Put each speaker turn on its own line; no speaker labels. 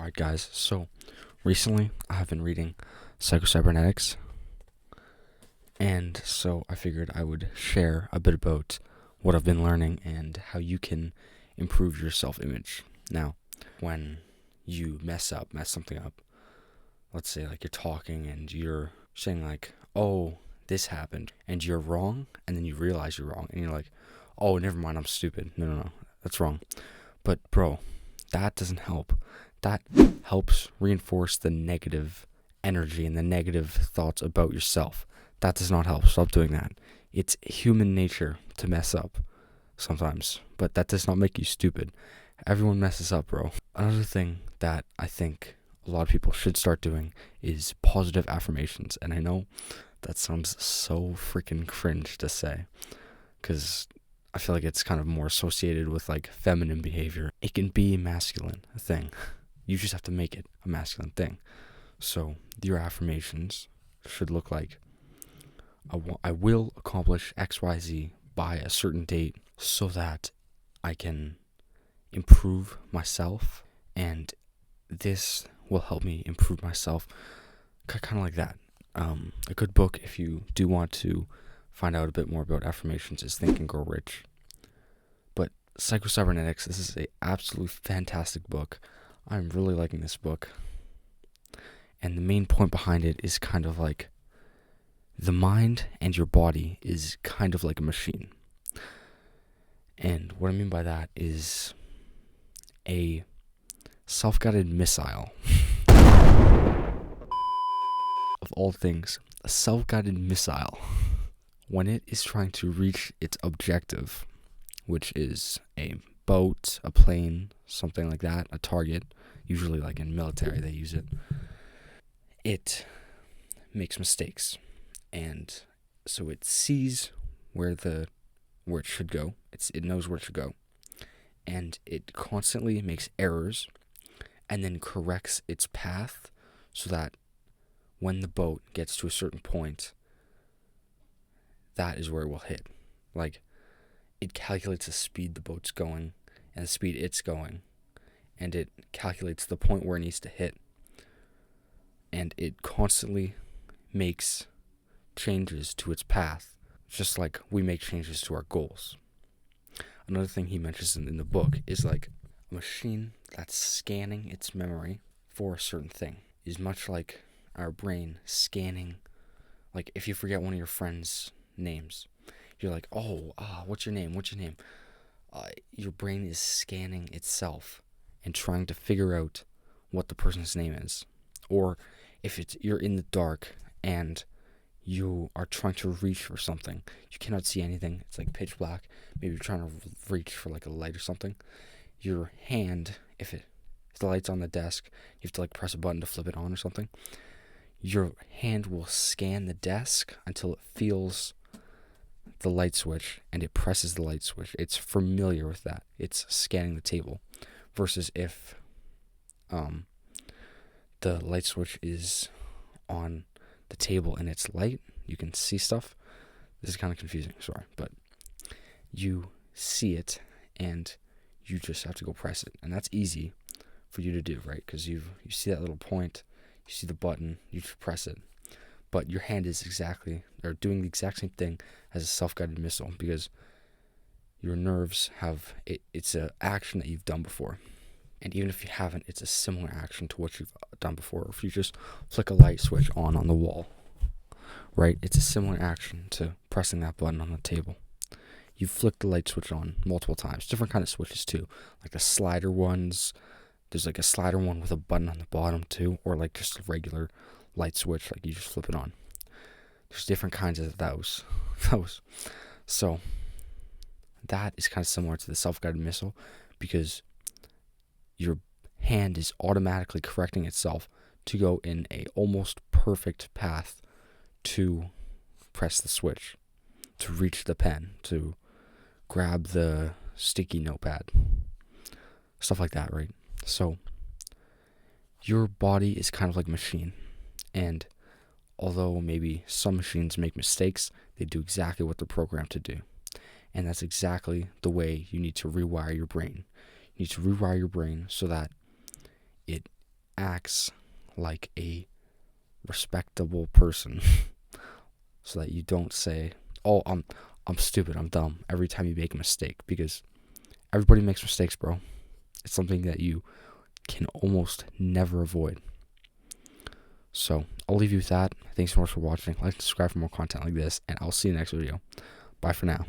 Alright, guys, so recently I have been reading Psycho-Cybernetics, and so I figured I would share a bit about what I've been learning and how you can improve your self-image. Now, when you mess something up, let's say like you're talking and you're saying like, oh, this happened, and you're wrong, and then you realize you're wrong, and you're like, oh, never mind, I'm stupid. No, that's wrong. But bro, that doesn't help. That helps reinforce the negative energy and the negative thoughts about yourself. That does not help. Stop doing that. It's human nature to mess up sometimes, but that does not make you stupid. Everyone messes up, bro. Another thing that I think a lot of people should start doing is positive affirmations. And I know that sounds so freaking cringe to say, because I feel like it's kind of more associated with like feminine behavior. It can be a masculine thing. You just have to make it a masculine thing. So your affirmations should look like, I will accomplish XYZ by a certain date so that I can improve myself, and this will help me improve myself. Kind of like that. A good book, if you do want to find out a bit more about affirmations, is Think and Grow Rich. But Psycho-Cybernetics, this is an absolutely fantastic book. I'm really liking this book. And the main point behind it is kind of like the mind and your body is kind of like a machine. And what I mean by that is a self-guided missile. Of all things, a self-guided missile, when it is trying to reach its objective, which is a boat, a plane, something like that, a target, usually like in military they use it, it makes mistakes. And so it sees where it should go. It knows where it should go. And it constantly makes errors and then corrects its path so that when the boat gets to a certain point, that is where it will hit. Like, it calculates the speed the boat's going and the speed it's going, and it calculates the point where it needs to hit, and it constantly makes changes to its path, just like we make changes to our goals. Another thing he mentions in the book is like a machine that's scanning its memory for a certain thing is much like our brain scanning. Like, if you forget one of your friends' names, you're like, what's your name? Your brain is scanning itself and trying to figure out what the person's name is. Or if you're in the dark and you are trying to reach for something, you cannot see anything, it's like pitch black, maybe you're trying to reach for like a light or something, your hand, if the light's on the desk, you have to like press a button to flip it on or something, your hand will scan the desk until it feels the light switch, and it presses the light switch. It's familiar with that. It's scanning the table. Versus if the light switch is on the table and it's light, you can see stuff. This is kind of confusing, sorry, but you see it and you just have to go press it, and that's easy for you to do, right? Because you see that little point, you see the button, you just press it. But your hand is doing the exact same thing as a self-guided missile, because your nerves have it's an action that you've done before. And even if you haven't, it's a similar action to what you've done before. If you just flick a light switch on the wall, right? It's a similar action to pressing that button on the table. You flick the light switch on multiple times. Different kind of switches too, like the slider ones. There's like a slider one with a button on the bottom too, or like just a regular light switch, like you just flip it on. There's different kinds of those. So that is kind of similar to the self-guided missile, because your hand is automatically correcting itself to go in a almost perfect path to press the switch, to reach the pen, to grab the sticky notepad, stuff like that, right? So your body is kind of like a machine, and although maybe some machines make mistakes, they do exactly what they're programmed to do. And that's exactly the way you need to rewire your brain. You need to rewire your brain so that it acts like a respectable person so that you don't say, "Oh, I'm stupid, I'm dumb," every time you make a mistake, because everybody makes mistakes, bro. It's something that you can almost never avoid. So I'll leave you with that. Thanks so much for watching. Like and subscribe for more content like this, and I'll see you next video. Bye for now.